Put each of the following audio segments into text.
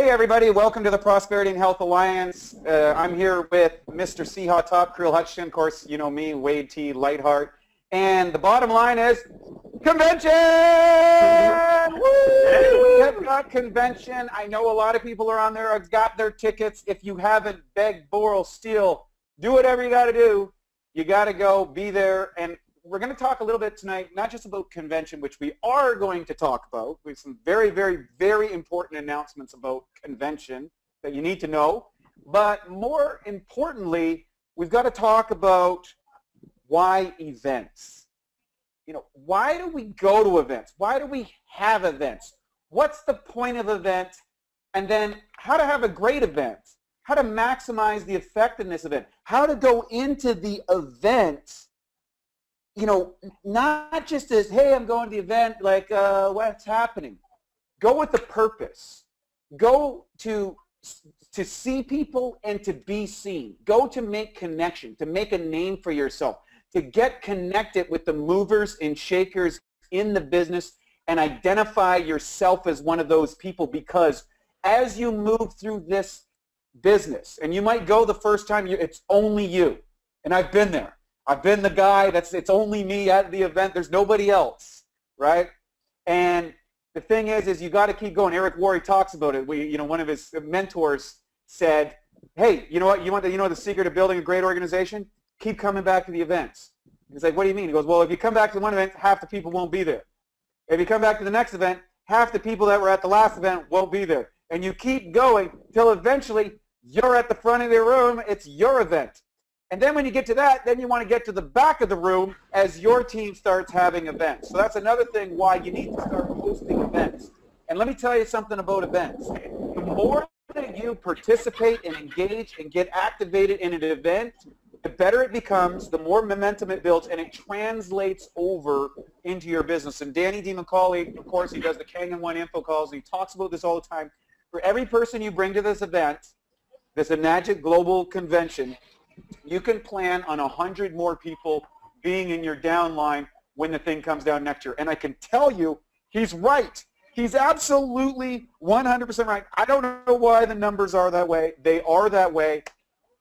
Hey everybody, welcome to the Prosperity and Health Alliance. I'm here with Mr. Siha Top, Krill Hutchinson, of course, you know me, Wade T. Lightheart. And the bottom line is, convention! Woo! We have got convention. I know a lot of people are on there, have got their tickets. If you haven't, beg, borrow, steal, do whatever you got to do. You got to go, be there. And we're going to talk a little bit tonight, not just about convention, which we are going to talk about. We have some very, very, very important announcements about convention that you need to know. But more importantly, we've got to talk about why events. You know, why do we go to events? Why do we have events? What's the point of events? And then how to have a great event, how to maximize the effectiveness of it, how to go into the event, you know, not just as, hey, I'm going to the event, like, what's happening? Go with the purpose. Go to see people and to be seen. Go to make connection, to make a name for yourself, to get connected with the movers and shakers in the business and identify yourself as one of those people, because as you move through this business, and you might go the first time, it's only you. And I've been there. I've been the guy it's only me at the event. There's nobody else, right? And the thing is you got to keep going. Eric Worre talks about it. One of his mentors said, hey, you know what? You know the secret of building a great organization? Keep coming back to the events. He's like, what do you mean? He goes, well, if you come back to one event, half the people won't be there. If you come back to the next event, half the people that were at the last event won't be there. And you keep going till eventually you're at the front of the room. It's your event. And then when you get to that, then you want to get to the back of the room as your team starts having events. So that's another thing why you need to start hosting events. And let me tell you something about events. The more that you participate and engage and get activated in an event, the better it becomes, the more momentum it builds, and it translates over into your business. And Danny D. McCauley, of course, he does the Kangen One info calls, and he talks about this all the time. For every person you bring to this event, this Enagic Global Convention, you can plan on 100 more people being in your downline when the thing comes down next year. And I can tell you, he's right. He's absolutely 100% right. I don't know why the numbers are that way. They are that way.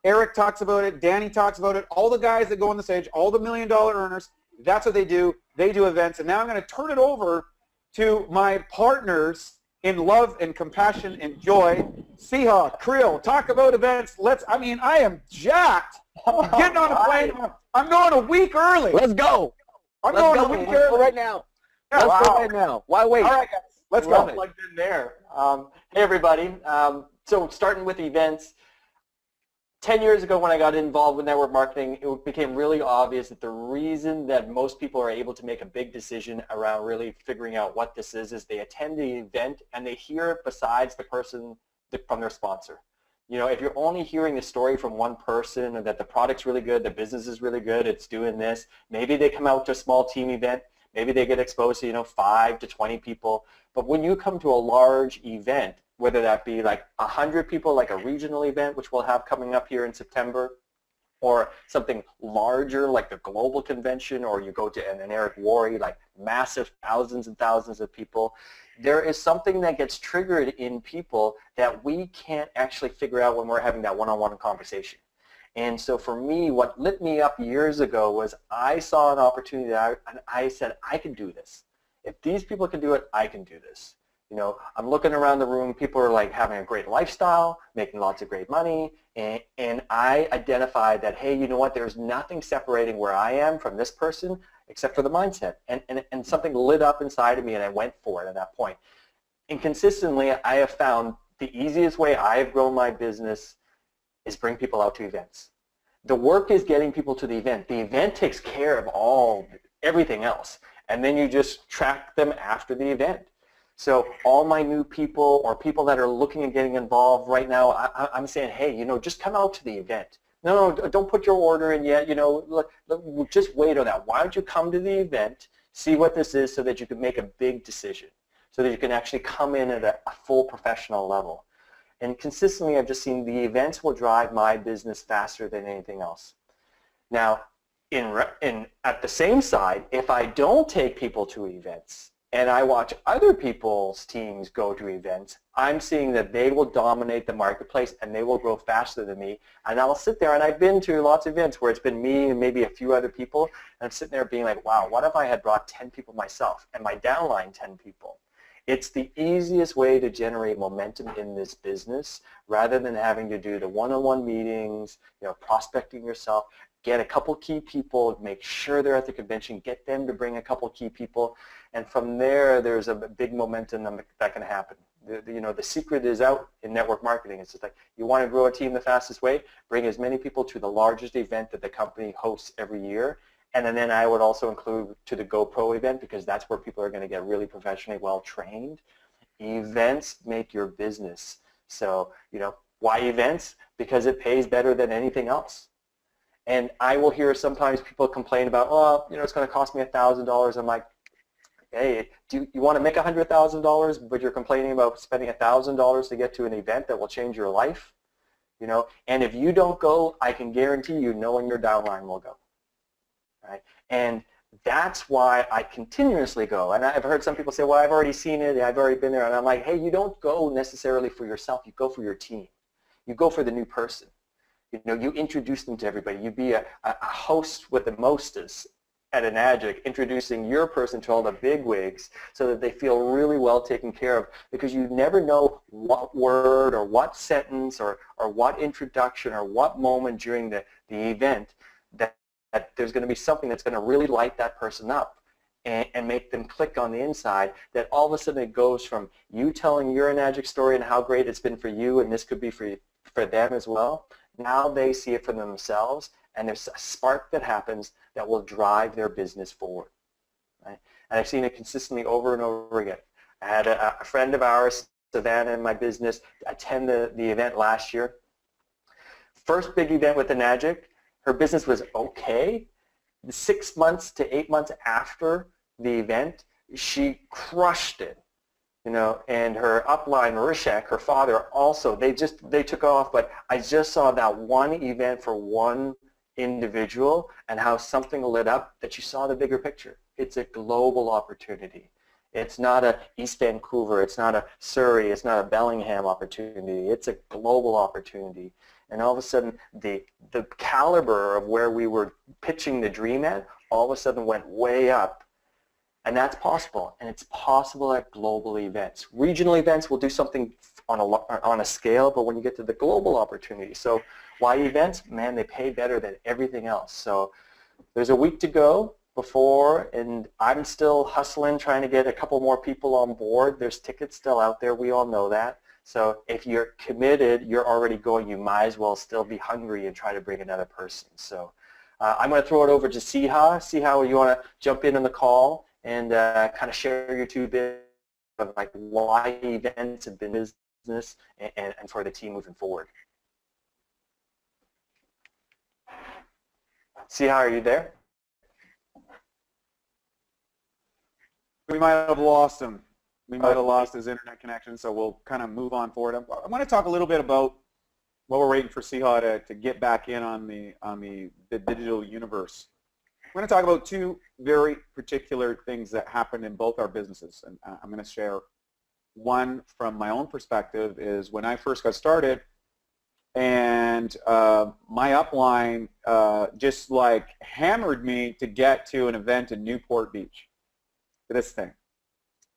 Eric talks about it. Danny talks about it. All the guys that go on the stage, all the $1 million earners, that's what they do. They do events. And now I'm going to turn it over to my partners in love and compassion and joy. Siha, Krill, talk about events. I am jacked. I'm getting on a plane. I'm going a week early. Let's go. I'm going a week early. Right now. Yeah, Let's go right now. Why wait? All right, guys. Let's We're go. plugged in there. Hey, everybody. So starting with events, 10 years ago when I got involved with network marketing, it became really obvious that the reason that most people are able to make a big decision around really figuring out what this is they attend the event and they hear it besides the person from their sponsor. You know, if you're only hearing the story from one person and that the product's really good, the business is really good, it's doing this, maybe they come out to a small team event, maybe they get exposed to, 5 to 20 people. But when you come to a large event, whether that be like 100 people, like a regional event, which we'll have coming up here in September, or something larger like the global convention, or you go to an Eric Worre, like massive thousands and thousands of people, there is something that gets triggered in people that we can't actually figure out when we're having that one-on-one conversation. And so for me, what lit me up years ago was I saw an opportunity and I said, I can do this. If these people can do it, I can do this. You know, I'm looking around the room, people are like having a great lifestyle, making lots of great money, and I identified that, hey, you know what, there's nothing separating where I am from this person except for the mindset. And something lit up inside of me and I went for it at that point. And consistently, I have found the easiest way I have grown my business is bring people out to events. The work is getting people to the event. The event takes care of everything else. And then you just track them after the event. So all my new people or people that are looking at getting involved right now, I'm saying, hey, just come out to the event. No, don't put your order in yet. Just wait on that. Why don't you come to the event, see what this is so that you can make a big decision, so that you can actually come in at a full professional level. And consistently, I've just seen the events will drive my business faster than anything else. Now, at the same side, if I don't take people to events, and I watch other people's teams go to events, I'm seeing that they will dominate the marketplace and they will grow faster than me. And I'll sit there, and I've been to lots of events where it's been me and maybe a few other people, and I'm sitting there being like, wow, what if I had brought 10 people myself and my downline 10 people? It's the easiest way to generate momentum in this business rather than having to do the one-on-one meetings, prospecting yourself. Get a couple key people, make sure they're at the convention, get them to bring a couple key people, and from there, there's a big momentum that can happen. The secret is out in network marketing. It's just like, you want to grow a team the fastest way, bring as many people to the largest event that the company hosts every year, and then I would also include to the GoPro event, because that's where people are going to get really professionally well trained. Events make your business. So, why events? Because it pays better than anything else. And I will hear sometimes people complain about, oh, it's going to cost me $1,000. I'm like, hey, do you want to make $100,000, but you're complaining about spending $1,000 to get to an event that will change your life? And if you don't go, I can guarantee you no one in your downline will go. Right? And that's why I continuously go. And I've heard some people say, well, I've already seen it, I've already been there. And I'm like, hey, you don't go necessarily for yourself. You go for your team. You go for the new person. You introduce them to everybody. You be a host with the mostest at Enagic, introducing your person to all the bigwigs so that they feel really well taken care of, because you never know what word or what sentence or what introduction or what moment during the event that there's going to be something that's going to really light that person up and make them click on the inside, that all of a sudden it goes from you telling your Enagic story and how great it's been for you, and this could be for them as well. Now they see it for themselves, and there's a spark that happens that will drive their business forward. Right? And I've seen it consistently over and over again. I had a friend of ours, Savannah, in my business, attend the event last year. First big event with Enagic. Her business was okay. 6 months to 8 months after the event, she crushed it. And her upline, Rishak, her father, also, they took off, but I just saw that one event for one individual and how something lit up, that you saw the bigger picture. It's a global opportunity. It's not a East Vancouver, it's not a Surrey, it's not a Bellingham opportunity. It's a global opportunity. And all of a sudden, the caliber of where we were pitching the dream at all of a sudden went way up. And that's possible, and it's possible at global events. Regional events will do something on a scale, but when you get to the global opportunity, so why events? Man, they pay better than everything else. So there's a week to go before, and I'm still hustling, trying to get a couple more people on board. There's tickets still out there. We all know that. So if you're committed, you're already going, you might as well still be hungry and try to bring another person. So I'm going to throw it over to Siha. Siha, you want to jump in on the call and kind of share your 2 bits of like why events have been business and for the team moving forward. Siha, are you there? We might have lost him. We might have lost his internet connection, so we'll kind of move on forward. I want to talk a little bit about while we're waiting for Siha to get back in on the digital universe. We're going to talk about 2 very particular things that happened in both our businesses, and I'm going to share one from my own perspective. Is when I first got started, and my upline just like hammered me to get to an event in Newport Beach, this thing.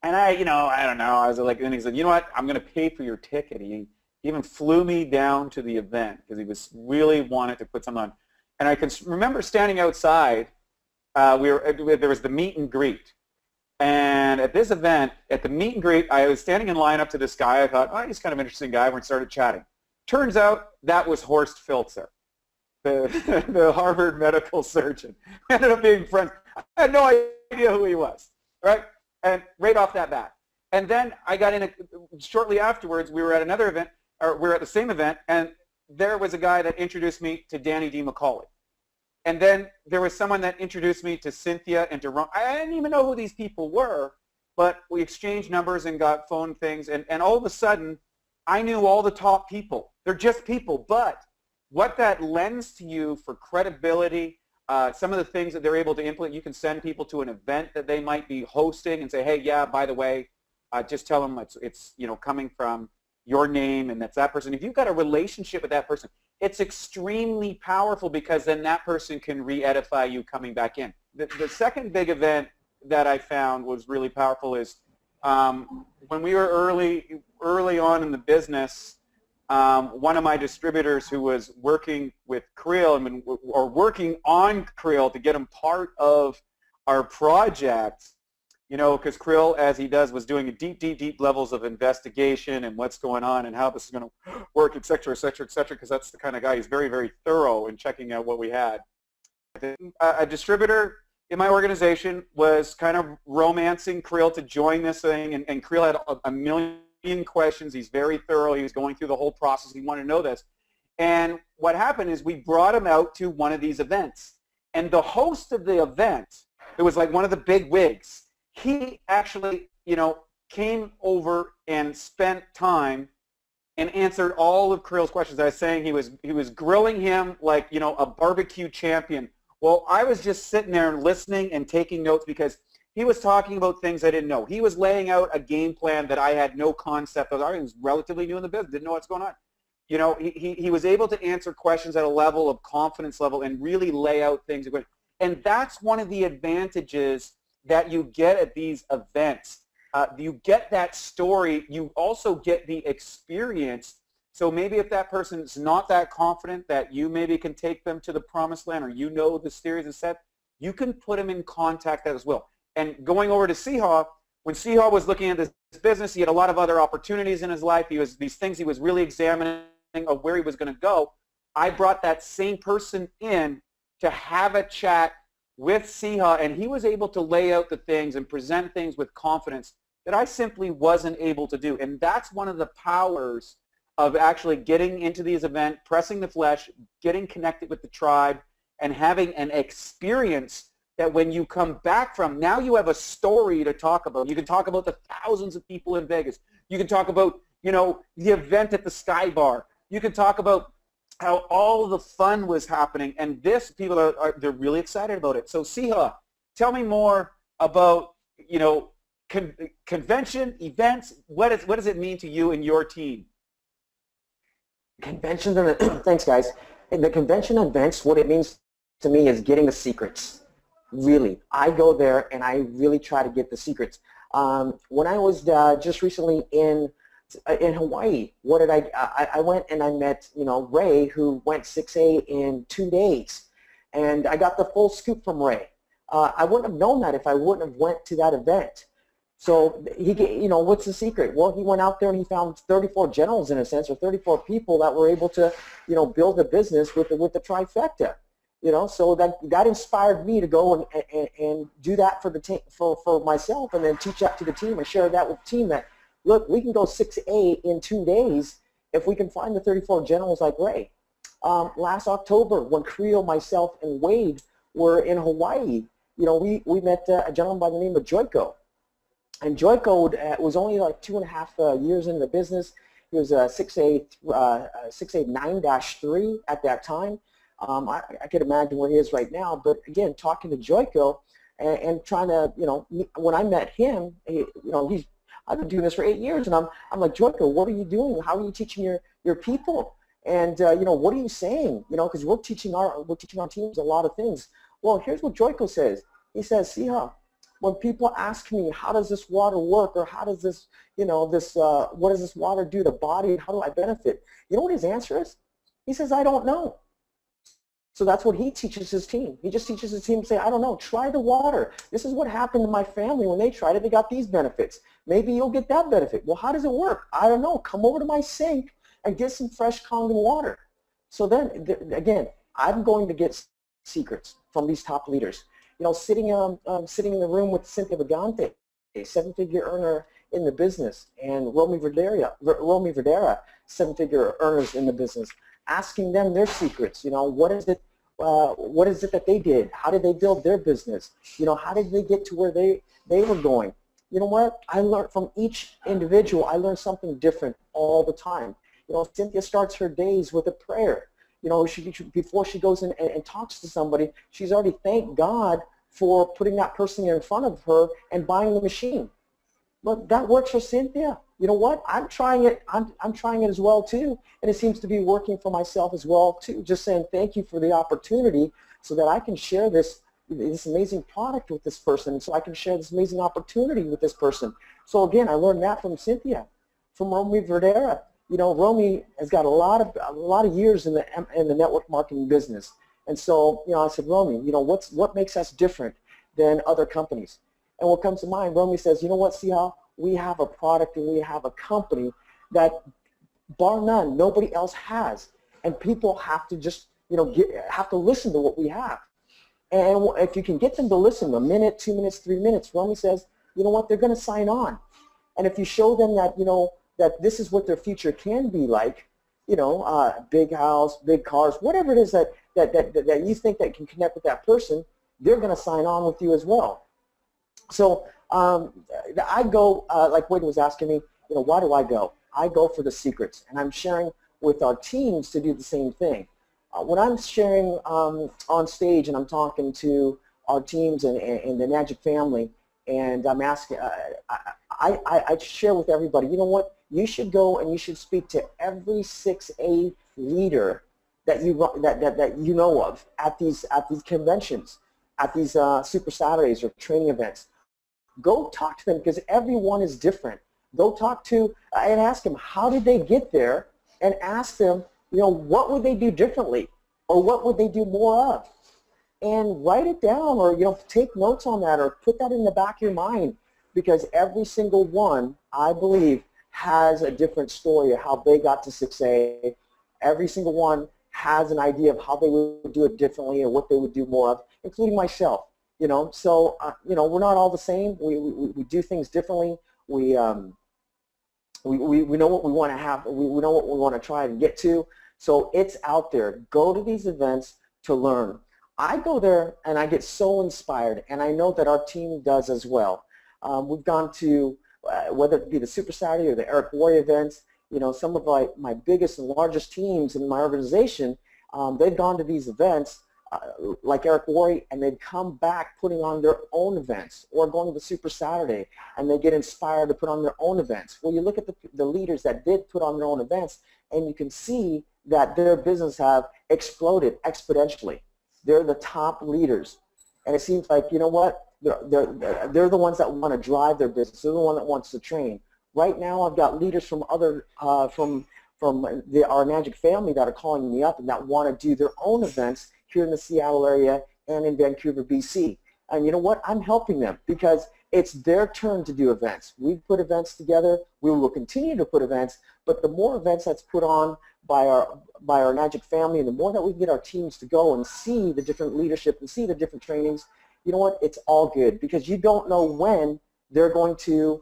And I don't know, I was like, and he said, you know what, I'm going to pay for your ticket. He even flew me down to the event because he was really wanted to put something on. And I can remember standing outside. There was the meet and greet. And at this event, at the meet and greet, I was standing in line up to this guy. I thought, oh, he's kind of an interesting guy. We started chatting. Turns out that was Horst Filzer, the Harvard medical surgeon. We ended up being friends. I had no idea who he was, right? And right off that bat. And then I got in, shortly afterwards, we were at another event, or we were at the same event, and there was a guy that introduced me to Danny D. McCauley. And then there was someone that introduced me to Cynthia and to Ron. I didn't even know who these people were, but we exchanged numbers and got phone things, and all of a sudden, I knew all the top people. They're just people, but what that lends to you for credibility, some of the things that they're able to implement, you can send people to an event that they might be hosting and say, hey, yeah, by the way, just tell them it's coming from your name and that's that person. If you've got a relationship with that person, it's extremely powerful because then that person can re-edify you coming back in. The second big event that I found was really powerful is when we were early on in the business, one of my distributors who was working with Creel or working on Creel to get him part of our project, because Creel, as he does, was doing deep levels of investigation and what's going on and how this is going to work, et cetera, because that's the kind of guy. He's very, very thorough in checking out what we had. A distributor in my organization was kind of romancing Creel to join this thing, and Creel had a million questions. He's very thorough. He was going through the whole process. He wanted to know this. And what happened is we brought him out to one of these events. And the host of the event, it was like one of the big wigs, he actually, came over and spent time and answered all of Creel's questions. I was saying he was grilling him like, a barbecue champion. Well, I was just sitting there listening and taking notes because he was talking about things I didn't know. He was laying out a game plan that I had no concept of. I was relatively new in the business, didn't know what's going on. He was able to answer questions at a level of confidence level and really lay out things. And that's one of the advantages that you get at these events. You get that story. You also get the experience. So maybe if that person's not that confident that you maybe can take them to the promised land or the series is set, you can put them in contact as well. And going over to Siha, when Siha was looking at this business, he had a lot of other opportunities in his life. These things he was really examining of where he was going to go. I brought that same person in to have a chat with Siha, and he was able to lay out the things and present things with confidence that I simply wasn't able to do. And that's one of the powers of actually getting into these events, pressing the flesh, getting connected with the tribe, and having an experience that when you come back from, now you have a story to talk about. You can talk about the thousands of people in Vegas. You can talk about, the event at the Sky Bar. You can talk about how all the fun was happening, and people they're really excited about it. So Siha, tell me more about, convention, events. What does it mean to you and your team? Conventions and thanks guys. In the convention events, what it means to me is getting the secrets. Really, I go there and I really try to get the secrets. When I was just recently in Hawaii, what did I went and I met Ray, who went 6A in 2 days, and I got the full scoop from Ray. I wouldn't have known that if I wouldn't have went to that event. So what's the secret? Well, he went out there and he found 34 generals, in a sense, or 34 people that were able to, build a business with the trifecta. So that inspired me to go and do that for the team, for myself, and then teach that to the team and share that with the team that, look, we can go 6A in 2 days if we can find the 34 generals like Ray. Last October, when Creel, myself, and Wade were in Hawaii, we met a gentleman by the name of Joyko. And Joyko was only like 2.5 years into the business. He was a 6A 9-3 at that time. I could imagine where he is right now. But again, talking to Joyko and trying to, when I met him, I've been doing this for 8 years, and I'm like, Joyko, what are you doing? How are you teaching your people? And what are you saying? Because we're teaching our teams a lot of things. Well, here's what Joyko says. He says, Siha, when people ask me, how does this water work, or how does this, what does this water do to the body, and how do I benefit? You know what his answer is? He says, I don't know. So that's what he teaches his team. He just teaches his team to say, I don't know, try the water. This is what happened to my family when they tried it. They got these benefits. Maybe you'll get that benefit. Well, how does it work? I don't know. Come over to my sink and get some fresh Kangen water. So then, again, I'm going to get secrets from these top leaders. Sitting in the room with Cynthia Bagante, a 7-figure earner in the business, and Romy Verdera, 7-figure earners in the business, asking them their secrets. What is it that they did? How did they build their business? How did they get to where they were going? You know what? I learned from each individual. I learned something different all the time. Cynthia starts her days with a prayer. you know, before she goes in and talks to somebody, she's already thanked God for putting that person in front of her and buying the machine. But that works for Cynthia. You know what? I'm trying it. I'm trying it as well too, and it seems to be working for myself as well too. Just saying thank you for the opportunity, so that I can share this amazing product with this person, so I can share this amazing opportunity with this person. So again, I learned that from Cynthia, from Romy Verdera. You know, Romy has got a lot of years in the network marketing business, and so you know, I said, Romy, you know, what makes us different than other companies? And what comes to mind, Romy says, you know what, Siha, we have a product and we have a company that, bar none, nobody else has, and people have to just, you know, have to listen to what we have. And if you can get them to listen a minute, 2 minutes, 3 minutes, Romy says, you know what, they're going to sign on. And if you show them that, you know, that this is what their future can be like, you know, big house, big cars, whatever it is that you think that can connect with that person, they're going to sign on with you as well. So I go, like Wade was asking me, you know, why do I go? I go for the secrets, and I'm sharing with our teams to do the same thing. When I'm sharing on stage and I'm talking to our teams and the Enagic family, and I'm asking, I share with everybody, you know what, you should go and you should speak to every 6A leader that you know of at these conventions, at these Super Saturdays or training events. Go talk to them, because everyone is different. Go talk to and ask them, how did they get there, and ask them, you know, what would they do differently, or what would they do more of, and write it down, or you know, take notes on that, or put that in the back of your mind, because every single one, I believe, has a different story of how they got to 6A. Every single one has an idea of how they would do it differently or what they would do more of, including myself. You know, so you know, we're not all the same. We do things differently. We know what we want to have. We know what we want to try and get to. So it's out there. Go to these events to learn. I go there and I get so inspired, and I know that our team does as well. We've gone to whether it be the Super Saturday or the Eric Worre events. You know, some of my biggest and largest teams in my organization, they've gone to these events. Like Eric Worre, and they'd come back putting on their own events, or going to the Super Saturday, and they get inspired to put on their own events. Well, you look at the leaders that did put on their own events, and you can see that their business have exploded exponentially. They're the top leaders, and it seems like, you know what, they're the ones that want to drive their business. They're the one that wants to train. Right now, I've got leaders from other our Enagic family that are calling me up and that want to do their own events here in the Seattle area and in Vancouver, BC. And you know what? I'm helping them, because it's their turn to do events. We've put events together. We will continue to put events, but the more events that's put on by our Enagic family, and the more that we can get our teams to go and see the different leadership and see the different trainings, you know what? It's all good, because you don't know when they're going to,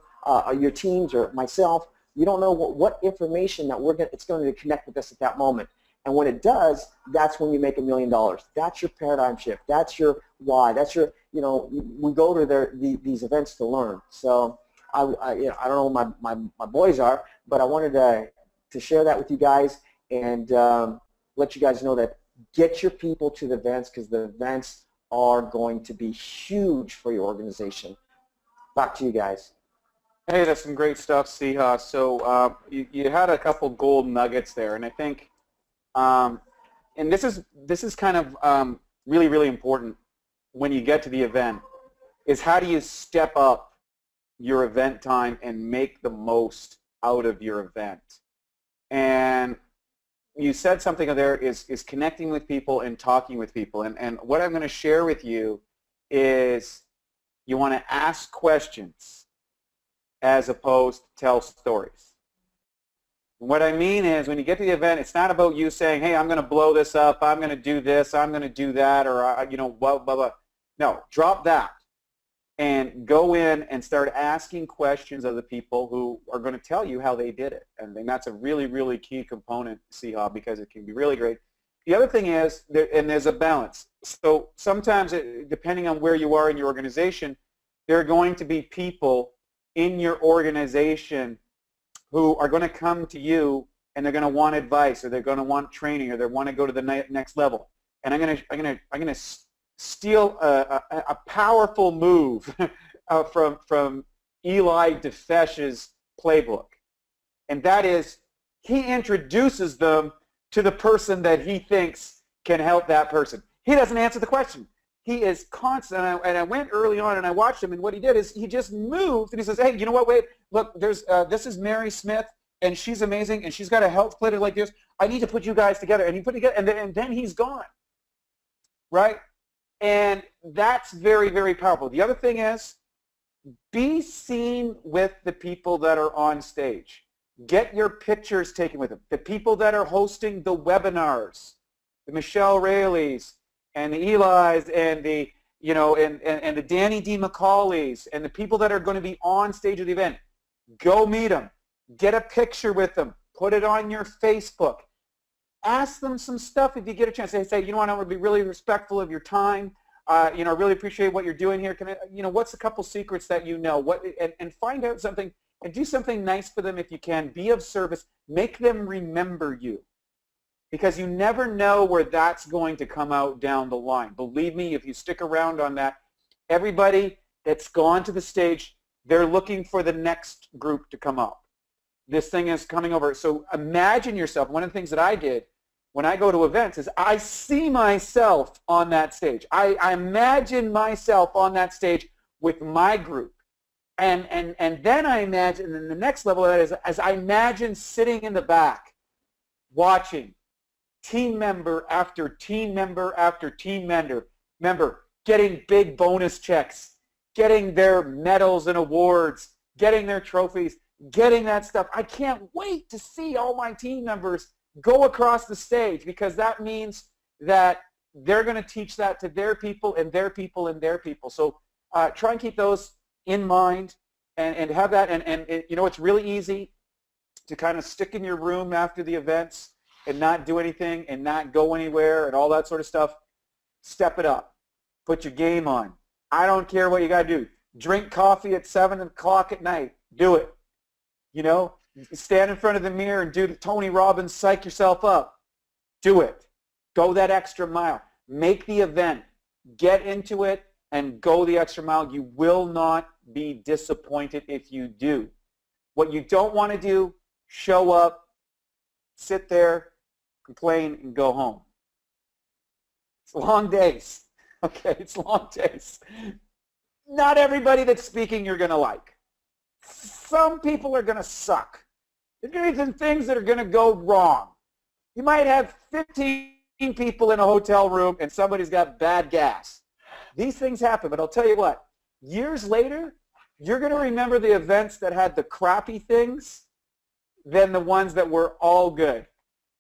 your teams or myself, you don't know what information that it's going to connect with us at that moment. And when it does, that's when you make $1 million. That's your paradigm shift. That's your why. That's your, you know, we go to these events to learn. So I don't know who my boys are, but I wanted to share that with you guys, and let you guys know that get your people to the events, because the events are going to be huge for your organization. Back to you guys. Hey, that's some great stuff, Siha. So you had a couple gold nuggets there, and I think, and this is kind of really, really important when you get to the event, is how do you step up your event time and make the most out of your event? And you said something there is connecting with people and talking with people. And what I'm going to share with you is you want to ask questions as opposed to tell stories. What I mean is, when you get to the event, it's not about you saying, hey, I'm going to blow this up, I'm going to do this, I'm going to do that, or, you know, blah, blah, blah. No, drop that and go in and start asking questions of the people who are going to tell you how they did it. And that's a really, really key component, Siha, because it can be really great. The other thing is, there's a balance. So sometimes, depending on where you are in your organization, there are going to be people in your organization who are going to come to you and they're going to want advice, or they're going to want training, or they want to go to the next level. And I'm going to steal a powerful move from Eli DeFesh's playbook, and that is he introduces them to the person that he thinks can help that person. He doesn't answer the question. He is constant, and I went early on and I watched him, and what he did is he just moved and he says, hey, you know what, wait, look, there's this is Mary Smith, and she's amazing, and she's got a health clinic like this. I need to put you guys together, and he put together, and then he's gone, right? And that's very, very powerful. The other thing is, be seen with the people that are on stage. Get your pictures taken with them. The people that are hosting the webinars, the Michelle Rayleighs, and the Eli's, and the and the Danny D. McCauley's, and the people that are going to be on stage at the event. Go meet them. Get a picture with them. Put it on your Facebook. Ask them some stuff if you get a chance. They say, you know what, I want to be really respectful of your time. I really appreciate what you're doing here. Can I, what's a couple secrets that you know? And find out something and do something nice for them if you can. Be of service. Make them remember you. Because you never know where that's going to come out down the line. Believe me, if you stick around on that, everybody that's gone to the stage, they're looking for the next group to come up. This thing is coming over. So imagine yourself. One of the things that I did when I go to events is I see myself on that stage. I imagine myself on that stage with my group. And then I imagine, and the next level of that is as I imagine sitting in the back watching team member after team member after team member getting big bonus checks, getting their medals and awards, getting their trophies, getting that stuff. I can't wait to see all my team members go across the stage, because that means that they're going to teach that to their people and their people and their people. So try and keep those in mind and have that. And it's really easy to kind of stick in your room after the events and not do anything and not go anywhere and all that sort of stuff. Step it up. Put your game on. I don't care what you got to do. Drink coffee at 7 o'clock at night. Do it. Stand in front of the mirror and do the Tony Robbins, psych yourself up. Do it. Go that extra mile. Make the event. Get into it and go the extra mile. You will not be disappointed if you do. What you don't want to do, show up, sit there, complain, and go home. It's long days. Okay, it's long days. Not everybody that's speaking you're going to like. Some people are going to suck. There's going to be some things that are going to go wrong. You might have 15 people in a hotel room and somebody's got bad gas. These things happen, but I'll tell you what, years later, you're going to remember the events that had the crappy things than the ones that were all good.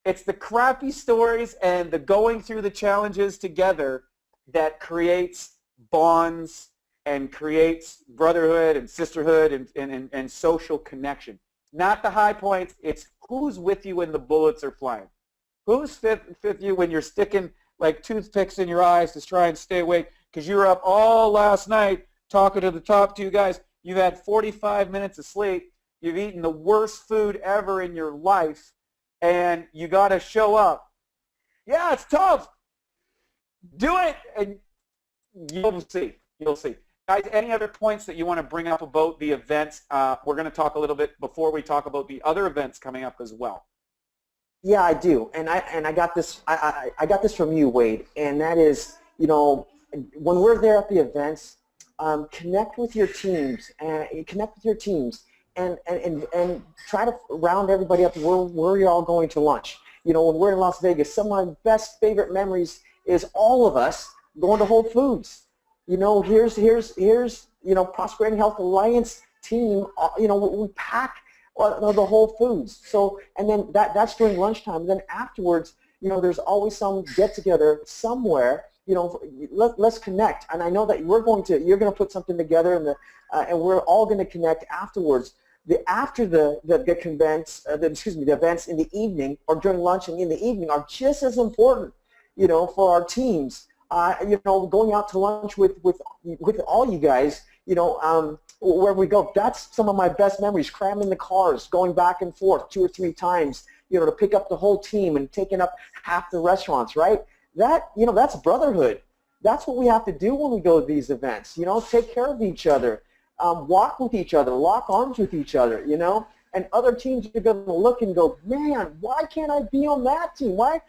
It's the crappy stories and the going through the challenges together that creates bonds and creates brotherhood and sisterhood and social connection. Not the high points, it's who's with you when the bullets are flying. Who's with you when you're sticking like toothpicks in your eyes to try and stay awake because you were up all last night talking to the top two guys. You've had 45 minutes of sleep. You've eaten the worst food ever in your life, and you got to show up. Yeah, it's tough. Do it, and you'll see. You'll see. Guys, any other points that you want to bring up about the events? We're going to talk a little bit before we talk about the other events coming up as well. Yeah, I do, and I got this. I got this from you, Wade, and that is, when we're there at the events, connect with your teams and and try to round everybody up where you're all going to lunch. When we're in Las Vegas, some of my best favorite memories is all of us going to Whole Foods. Here's Prosperity Health Alliance team. We pack the Whole Foods. So, and then that's during lunchtime. And then afterwards, there's always some get together somewhere. Let's connect. And I know that you're going to put something together, and we're all going to connect afterwards. After the events in the evening or during lunch and in the evening are just as important, for our teams. Going out to lunch with all you guys, where we go. That's some of my best memories. Cramming the cars, going back and forth 2 or 3 times, to pick up the whole team and taking up half the restaurants, right? That's brotherhood. That's what we have to do when we go to these events. Take care of each other, walk with each other, lock arms with each other. And other teams are going to look and go, man, why can't I be on that team? Why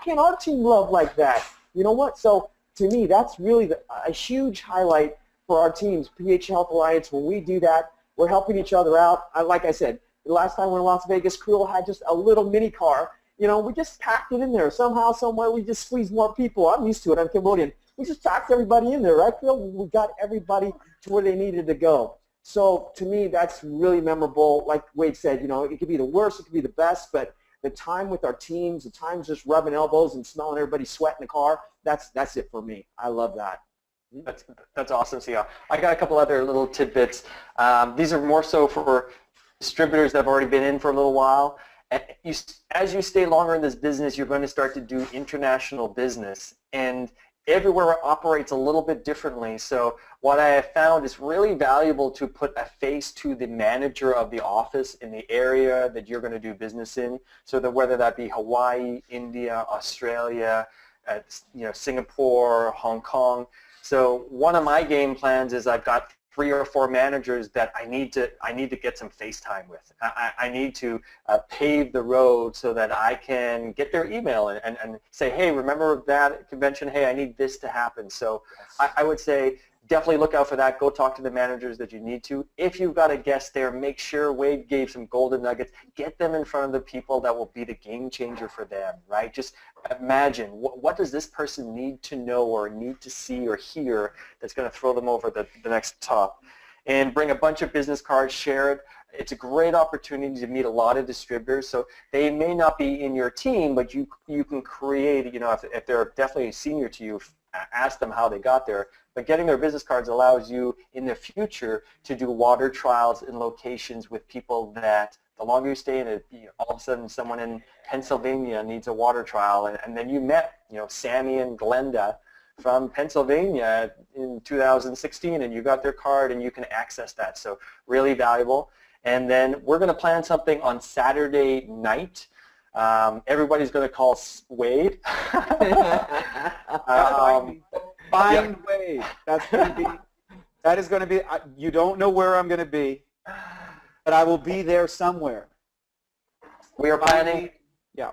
can't our team love like that? You know what? So to me, that's really a huge highlight for our teams, PH Health Alliance. When we do that, we're helping each other out. Like I said, the last time we were in Las Vegas, Cruel had just a little mini car. We just packed it in there. Somehow, somewhere, we just squeezed more people. I'm used to it. I'm Cambodian. We just packed everybody in there, right, Phil? We got everybody to where they needed to go. So to me, that's really memorable. Like Wade said, it could be the worst, it could be the best, but the time with our teams, the time just rubbing elbows and smelling everybody sweat in the car, that's it for me. I love that. That's awesome, Siha. I got a couple other little tidbits. These are more so for distributors that have already been in for a little while. As you stay longer in this business, you're going to start to do international business, and everywhere operates a little bit differently. So what I have found is really valuable to put a face to the manager of the office in the area that you're going to do business in, so that whether that be Hawaii, India, Australia, Singapore, Hong Kong. So one of my game plans is I've got 3 or 4 managers that I need to get some FaceTime with. I need to pave the road so that I can get their email and say, hey, remember that convention? Hey, I need this to happen. So I would say definitely look out for that. Go talk to the managers that you need to. If you've got a guest there, make sure Wade gave some golden nuggets. Get them in front of the people that will be the game changer for them, right? Just imagine, what does this person need to know or need to see or hear that's going to throw them over the next top? And bring a bunch of business cards, share it. It's a great opportunity to meet a lot of distributors. So they may not be in your team, but you can create, if they're definitely senior to you, ask them how they got there. But getting their business cards allows you in the future to do water trials in locations with people that the longer you stay in it, all of a sudden someone in Pennsylvania needs a water trial, and then you met, Sammy and Glenda from Pennsylvania in 2016, and you got their card and you can access that. So really valuable. And then we're going to plan something on Saturday night. Everybody's going to call Wade. Find Wade. That is going to be, you don't know where I'm going to be, but I will be there somewhere. We are planning. Yeah.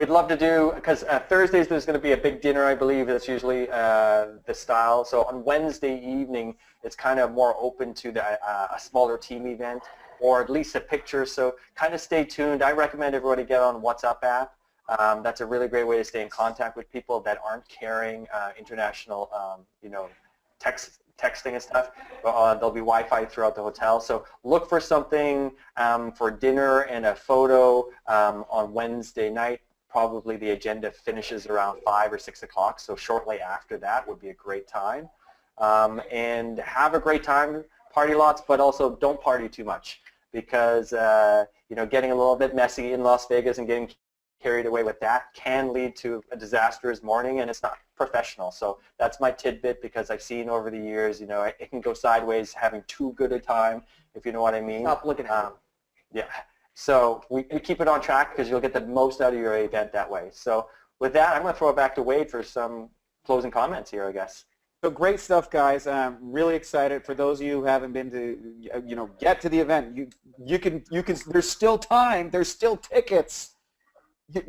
We'd love to do, because Thursdays there's going to be a big dinner, I believe. That's usually the style. So on Wednesday evening, it's kind of more open to a smaller team event, or at least a picture. So kind of stay tuned. I recommend everybody get on WhatsApp app. That's a really great way to stay in contact with people that aren't carrying international, texting and stuff. There'll be Wi-Fi throughout the hotel. So look for something for dinner and a photo on Wednesday night. Probably the agenda finishes around 5 or 6 o'clock, so shortly after that would be a great time. And have a great time, party lots, but also don't party too much, because getting a little bit messy in Las Vegas and getting carried away with that can lead to a disastrous morning, and it's not professional. So that's my tidbit, because I've seen over the years, it can go sideways having too good a time, if you know what I mean. Stop looking at it. Yeah. So we keep it on track, because you'll get the most out of your event that way. So with that, I'm going to throw it back to Wade for some closing comments here, I guess. So great stuff, guys. I'm really excited. For those of you who haven't been to, get to the event, you can. There's still time. There's still tickets.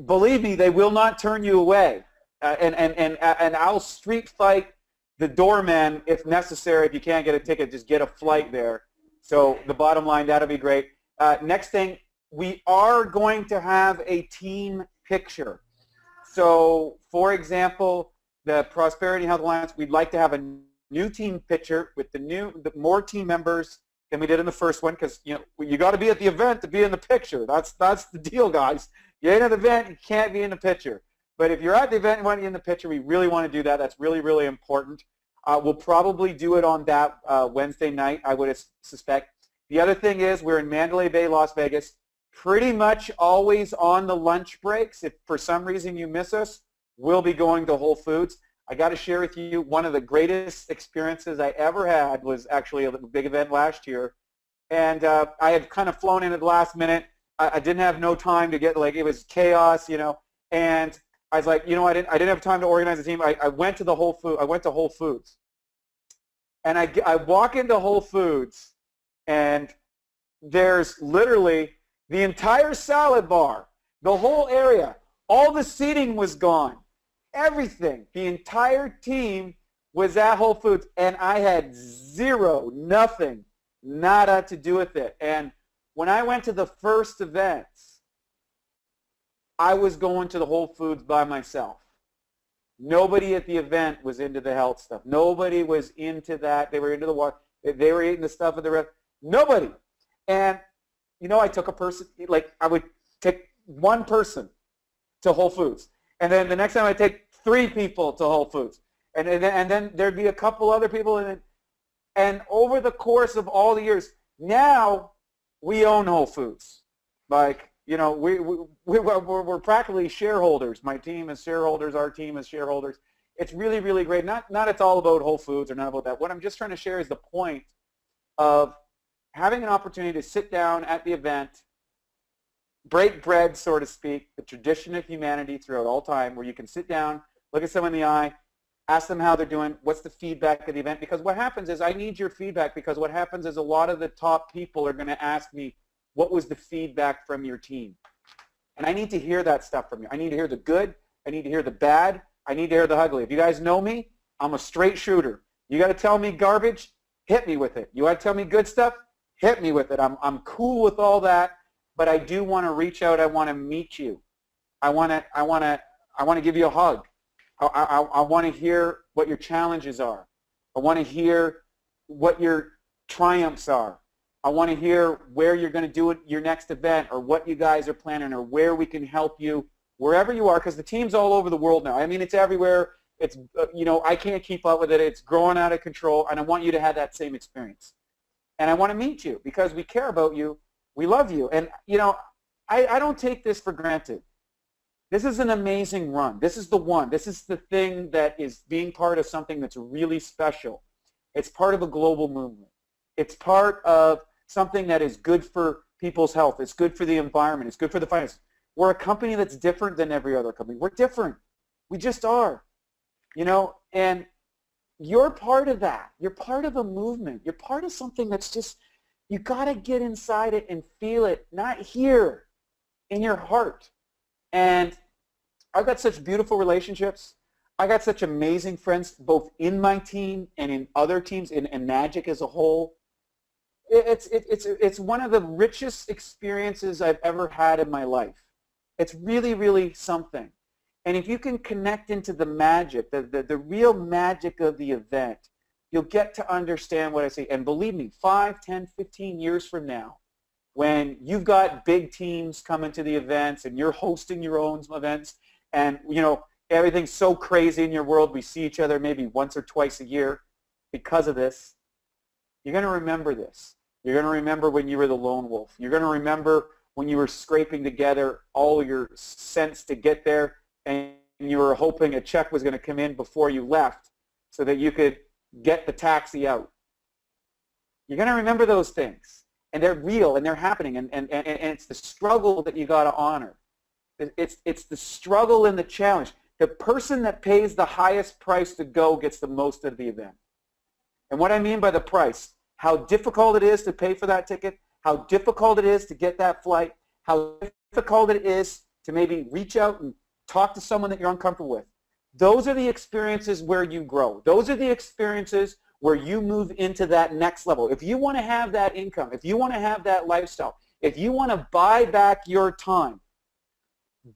Believe me, they will not turn you away. And I'll street fight the doorman if necessary. If you can't get a ticket, just get a flight there. So the bottom line, that'll be great. Next thing, we are going to have a team picture. So, for example, the Prosperity Health Alliance, we'd like to have a new team picture with the more team members than we did in the first one, because you got to be at the event to be in the picture. That's the deal, guys. You ain't at the event, you can't be in the picture. But if you're at the event and want to be in the picture, we really want to do that. That's really, really important. We'll probably do it on that Wednesday night, I would suspect. The other thing is, we're in Mandalay Bay, Las Vegas, pretty much always on the lunch breaks. If for some reason you miss us, we'll be going to Whole Foods. I got to share with you, one of the greatest experiences I ever had was actually a big event last year. And I had kind of flown in at the last minute. I didn't have no time to get, like, it was chaos, you know, and I was like, you know, I didn't have time to organize a team. I went to Whole Foods, and I walk into Whole Foods, and there's literally the entire salad bar, the whole area, all the seating was gone, everything, the entire team was at Whole Foods, and I had zero, nothing, nada to do with it. And when I went to the first events, I was going to the Whole Foods by myself. Nobody at the event was into the health stuff. Nobody was into that. They were into the water. They were eating the stuff at the restaurant. Nobody. And, you know, I took a person, like I would take one person to Whole Foods. And then the next time I'd take 3 people to Whole Foods. And then there'd be a couple other people. And over the course of all the years, now we own Whole Foods. Like, you know, we're practically shareholders. My team is shareholders. Our team is shareholders. It's really, really great. Not it's all about Whole Foods or not about that. What I'm just trying to share is the point of having an opportunity to sit down at the event, break bread, so to speak, the tradition of humanity throughout all time, where you can sit down, look at someone in the eye, ask them how they're doing, what's the feedback of the event. Because what happens is I need your feedback, because what happens is a lot of the top people are going to ask me, what was the feedback from your team? And I need to hear that stuff from you. I need to hear the good. I need to hear the bad. I need to hear the ugly. If you guys know me, I'm a straight shooter. You got to tell me garbage, hit me with it. You got to tell me good stuff, hit me with it. I'm cool with all that, but I do want to reach out. I want to meet you. I want to give you a hug. I want to hear what your challenges are. I want to hear what your triumphs are. I want to hear where you're going to do it, your next event, or what you guys are planning, or where we can help you, wherever you are, because the team's all over the world now. I mean, it's everywhere. It's, you know, I can't keep up with it. It's growing out of control, and I want you to have that same experience. And I want to meet you because we care about you. We love you. And, you know, I don't take this for granted. This is an amazing run. This is the one. This is the thing that is being part of something that's really special. It's part of a global movement. It's part of something that is good for people's health. It's good for the environment. It's good for the finance. We're a company that's different than every other company. We're different. We just are. You know, and you're part of that. You're part of a movement. You're part of something that's just, you got to get inside it and feel it, not here, in your heart. And I've got such beautiful relationships. I got such amazing friends, both in my team and in other teams, in Enagic as a whole. It's one of the richest experiences I've ever had in my life. It's really, really something. And if you can connect into the magic, the real magic of the event, you'll get to understand what I say. And believe me, 5, 10, 15 years from now, when you've got big teams coming to the events and you're hosting your own events, and, you know, everything's so crazy in your world, we see each other maybe once or twice a year because of this, you're going to remember this. You're going to remember when you were the lone wolf. You're going to remember when you were scraping together all your cents to get there, and you were hoping a check was going to come in before you left so that you could get the taxi out. You're going to remember those things, and they're real, and they're happening, and it's the struggle that you got to honor. It's the struggle and the challenge. The person that pays the highest price to go gets the most of the event. And what I mean by the price, how difficult it is to pay for that ticket, how difficult it is to get that flight, how difficult it is to maybe reach out and talk to someone that you're uncomfortable with. Those are the experiences where you grow. Those are the experiences where you move into that next level. If you want to have that income, if you want to have that lifestyle, if you want to buy back your time,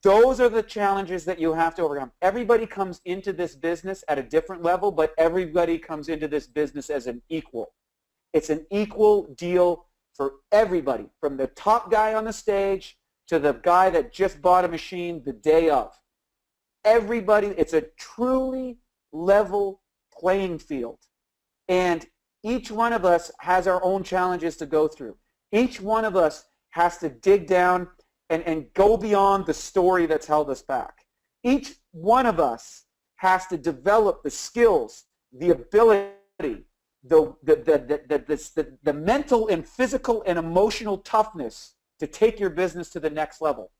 those are the challenges that you have to overcome. Everybody comes into this business at a different level, but everybody comes into this business as an equal. It's an equal deal for everybody, from the top guy on the stage to the guy that just bought a machine the day of. Everybody, it's a truly level playing field. And each one of us has our own challenges to go through. Each one of us has to dig down and go beyond the story that's held us back. Each one of us has to develop the skills, the ability, the mental and physical and emotional toughness to take your business to the next level.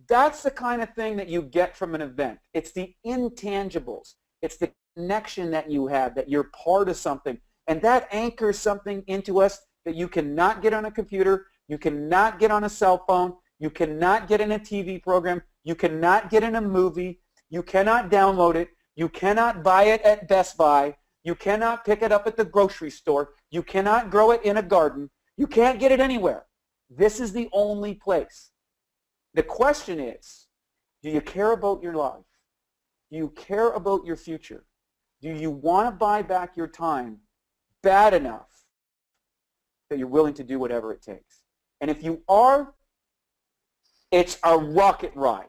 That's the kind of thing that you get from an event. It's the intangibles. It's the connection that you have, that you're part of something. And that anchors something into us that you cannot get on a computer, you cannot get on a cell phone, you cannot get in a TV program, you cannot get in a movie, you cannot download it, you cannot buy it at Best Buy, you cannot pick it up at the grocery store, you cannot grow it in a garden, you can't get it anywhere. This is the only place. The question is, do you care about your life? Do you care about your future? Do you want to buy back your time bad enough that you're willing to do whatever it takes? And if you are, it's a rocket ride.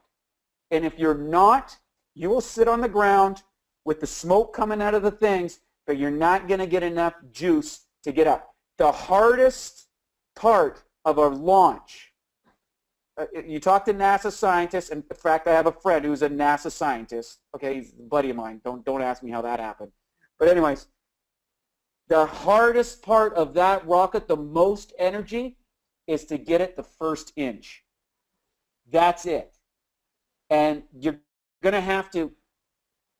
And if you're not, you will sit on the ground with the smoke coming out of the things, but you're not going to get enough juice to get up. The hardest part of a launch, you talk to NASA scientists, and in fact, I have a friend who's a NASA scientist. Okay, he's a buddy of mine. Don't ask me how that happened. But anyways, the hardest part of that rocket, the most energy, is to get it the first inch. That's it. And you're going to have to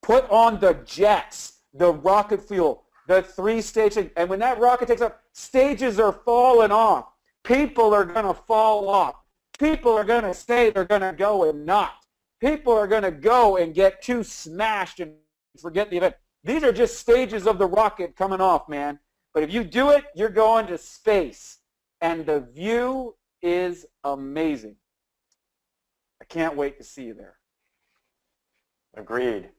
put on the jets, the rocket fuel, the 3 stages. And when that rocket takes off, stages are falling off. People are going to fall off. People are going to say they're going to go and not. People are going to go and get too smashed and forget the event. These are just stages of the rocket coming off, man. But if you do it, you're going to space. And the view is amazing. I can't wait to see you there. Agreed.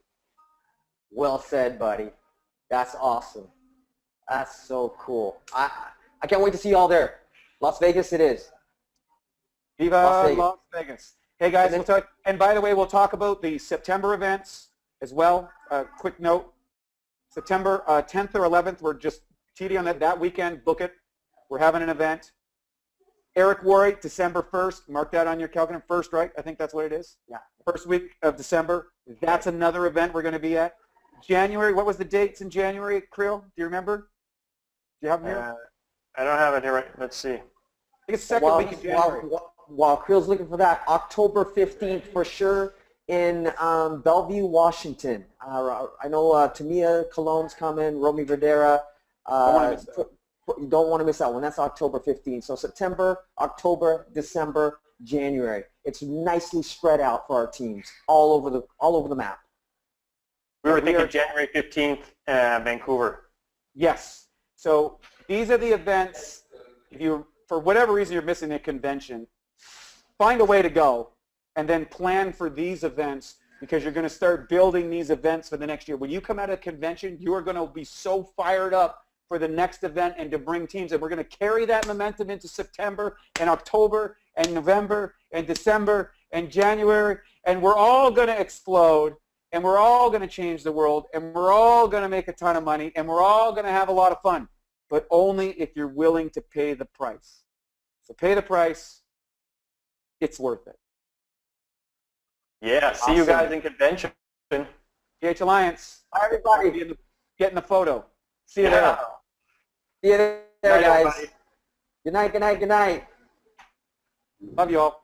Well said, buddy. That's awesome. That's so cool. I can't wait to see you all there. Las Vegas it is. Viva Las Vegas. Hey guys, we'll talk, and by the way, we'll talk about the September events as well. Quick note, September 10th or 11th, we're just TD on that weekend, book it. We're having an event. Eric Warwick, December 1st, mark that on your calendar. 1st, right? I think that's what it is. Yeah. First week of December. That's another event we're going to be at. January, what was the dates in January, Creel? Do you remember? Do you have them here? I don't have it here. Right. Let's see. I think it's second week in January. While Creel's looking for that, October 15th for sure in Bellevue, Washington. I know Tamia Cologne's coming, Romy Verdera. You don't want to miss that one. That's October 15th. So September, October, December, January. It's nicely spread out for our teams all over the map. We were thinking January 15th, Vancouver. Yes. So these are the events. If you, for whatever reason, you're missing a convention, find a way to go and then plan for these events, because you're going to start building these events for the next year. When you come out of a convention, you are going to be so fired up for the next event and to bring teams. And we're going to carry that momentum into September and October and November and December and January. And we're all going to explode, and we're all going to change the world, and we're all going to make a ton of money, and we're all going to have a lot of fun, but only if you're willing to pay the price. So pay the price. It's worth it. Yeah, see you guys in convention. PH Alliance. Bye, everybody. Get in the photo. See you there. See you there, guys. Good night, good night, good night. Love you all.